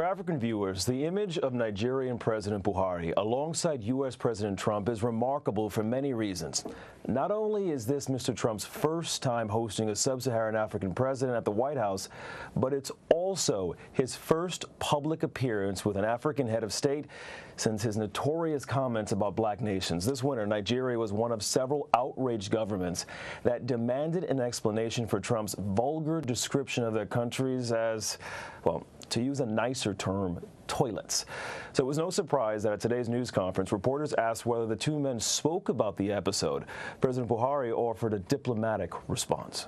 For African viewers, the image of Nigerian President Buhari alongside U.S. President Trump is remarkable for many reasons. Not only is this Mr. Trump's first time hosting a sub-Saharan African president at the White House, but it's also his first public appearance with an African head of state since his notorious comments about black nations. This winter, Nigeria was one of several outraged governments that demanded an explanation for Trump's vulgar description of their countries as, well, to use a nicer term, toilets. So it was no surprise that at today's news conference, reporters asked whether the two men spoke about the episode. President Buhari offered a diplomatic response.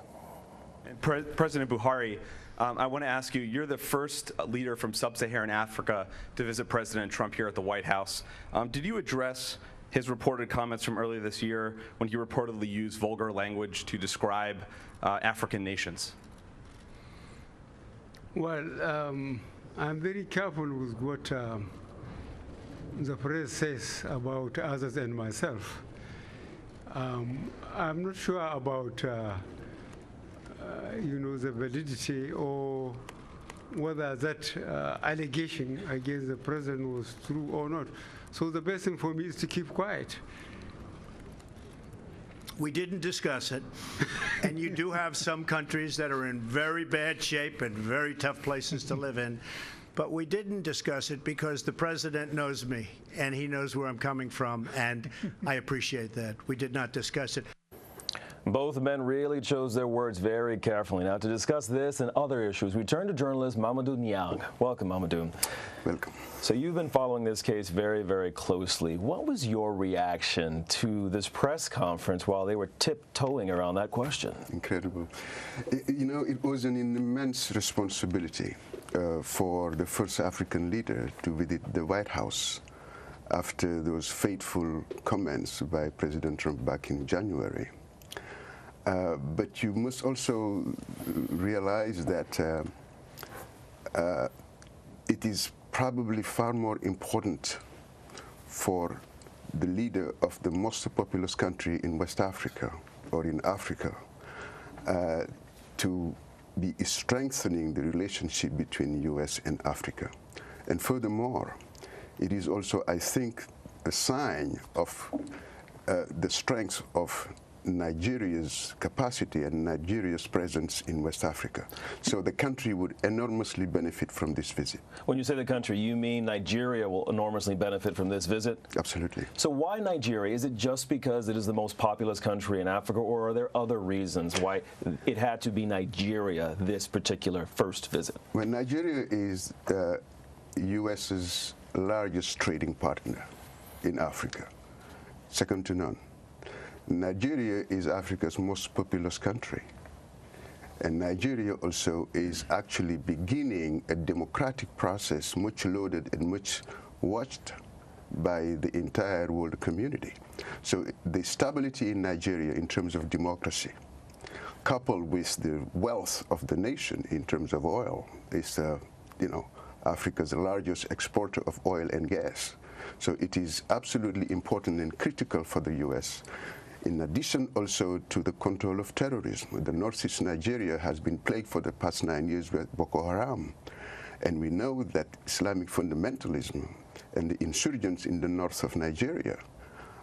President Buhari, I want to ask you, you're the first leader from sub-Saharan Africa to visit President Trump here at the White House. Did you address his reported comments from earlier this year when he reportedly used vulgar language to describe African nations? Well, I'm very careful with what the press says about others and myself. I'm not sure about, the validity or whether that allegation against the president was true or not. So the best thing for me is to keep quiet. We didn't discuss it, and you do have some countries that are in very bad shape and very tough places to live in, but we didn't discuss it because the president knows me, and he knows where I'm coming from, and I appreciate that. We did not discuss it. Both men really chose their words very carefully. Now, to discuss this and other issues, we turn to journalist Mamadou Niang. Welcome, Mamadou. Welcome. So you've been following this case very, very closely. What was your reaction to this press conference while they were tiptoeing around that question? Incredible. It was an immense responsibility for the first African leader to visit the White House after those fateful comments by President Trump back in January. But you must also realize that it is probably far more important for the leader of the most populous country in West Africa or in Africa to be strengthening the relationship between the U.S. and Africa. And furthermore, it is also, I think, a sign of the strength of Nigeria's capacity and Nigeria's presence in West Africa. So the country would enormously benefit from this visit. When you say the country, you mean Nigeria will enormously benefit from this visit? Absolutely. So why Nigeria? Is it just because it is the most populous country in Africa, or are there other reasons why it had to be Nigeria, this particular first visit? Well, Nigeria is the U.S.'s largest trading partner in Africa, second to none. Nigeria is Africa's most populous country, and Nigeria also is actually beginning a democratic process much lauded and much watched by the entire world community. So the stability in Nigeria in terms of democracy, coupled with the wealth of the nation in terms of oil, is Africa's largest exporter of oil and gas. So it is absolutely important and critical for the U.S. In addition also to the control of terrorism. The northeast Nigeria has been plagued for the past 9 years with Boko Haram. And we know that Islamic fundamentalism and the insurgents in the north of Nigeria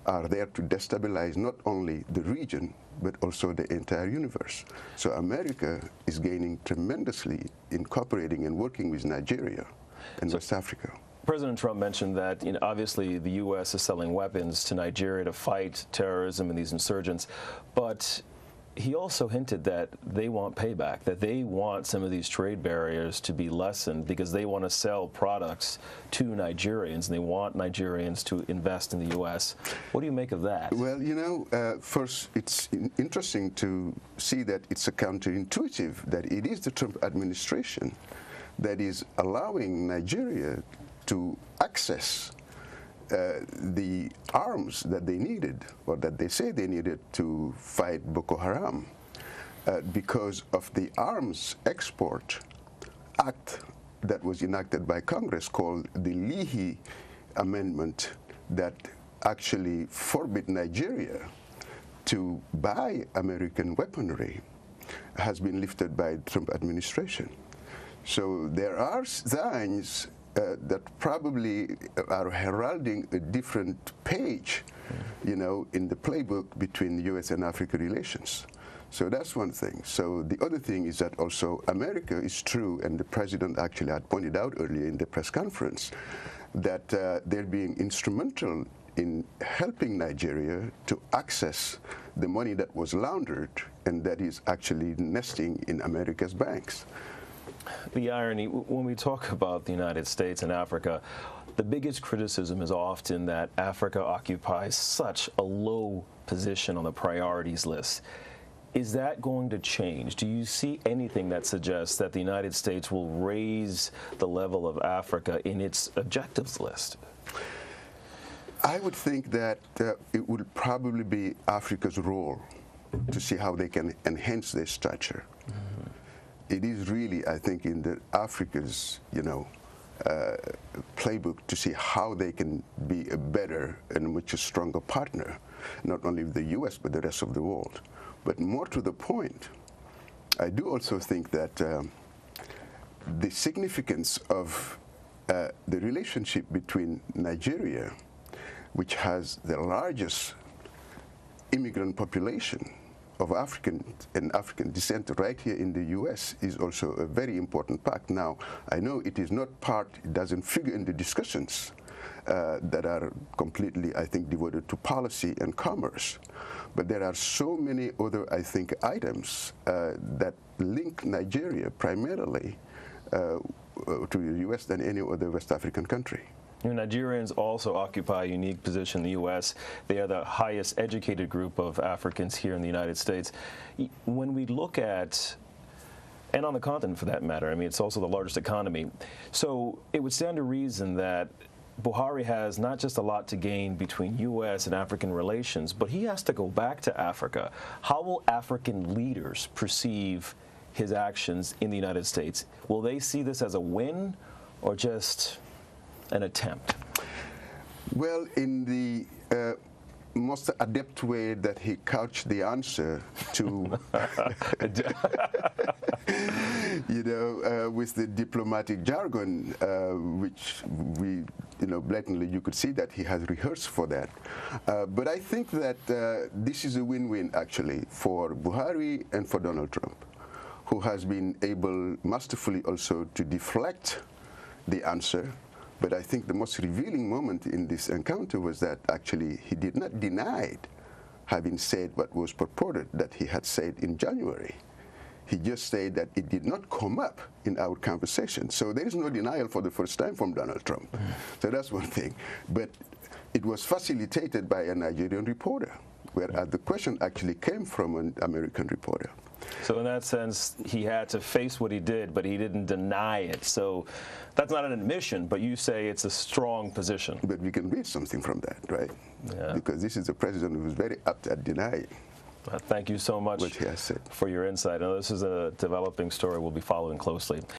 are there to destabilize not only the region, but also the entire universe. So America is gaining tremendously in cooperating and working with Nigeria and West Africa. President Trump mentioned that obviously the U.S. is selling weapons to Nigeria to fight terrorism and these insurgents, but he also hinted that they want payback, that they want some of these trade barriers to be lessened because they want to sell products to Nigerians, and they want Nigerians to invest in the U.S. What do you make of that? Well, first, it's interesting to see that it's a counterintuitive that it is the Trump administration that is allowing Nigeria to access the arms that they needed, or that they say they needed to fight Boko Haram, because of the Arms Export Act that was enacted by Congress called the Leahy Amendment that actually forbid Nigeria to buy American weaponry, has been lifted by the Trump administration. So there are signs that probably are heralding a different page, you know, in the playbook between U.S. and Africa relations. So that's one thing. So the other thing is that also America is true, and the president actually had pointed out earlier in the press conference that they're being instrumental in helping Nigeria to access the money that was laundered and that is actually nesting in America's banks. The irony, when we talk about the United States and Africa, the biggest criticism is often that Africa occupies such a low position on the priorities list. Is that going to change? Do you see anything that suggests that the United States will raise the level of Africa in its objectives list? I would think that it would probably be Africa's role to see how they can enhance their stature. It is really, I think, in the Africa's, you know, playbook to see how they can be a better and much stronger partner, not only with the U.S. but the rest of the world. But more to the point, I do also think that the significance of the relationship between Nigeria, which has the largest immigrant population of African and African descent right here in the U.S., is also a very important part. Now, I know it is not part, it doesn't figure in the discussions that are completely, I think, devoted to policy and commerce. But there are so many other, I think, items that link Nigeria primarily to the U.S. than any other West African country. Nigerians also occupy a unique position in the U.S. They are the highest educated group of Africans here in the United States. When we look at, and on the continent for that matter, I mean, it's also the largest economy. So it would stand to reason that Buhari has not just a lot to gain between U.S. and African relations, but he has to go back to Africa. How will African leaders perceive his actions in the United States? Will they see this as a win or just an attempt? Well, in the most adept way that he couched the answer to, you know, with the diplomatic jargon, which we, you know, blatantly you could see that he has rehearsed for that. But I think that this is a win-win actually for Buhari and for Donald Trump, who has been able masterfully also to deflect the answer. But I think the most revealing moment in this encounter was that actually he did not deny having said what was purported that he had said in January. He just said that it did not come up in our conversation. So there is no denial for the first time from Donald Trump. So that's one thing. But it was facilitated by a Nigerian reporter, whereas the question actually came from an American reporter. So in that sense, he had to face what he did, but he didn't deny it. So that's not an admission, but you say it's a strong position. But we can read something from that, right? Yeah. Because this is a president who was very apt at denying. Thank you so much what he has said. for your insight. Now, this is a developing story we'll be following closely.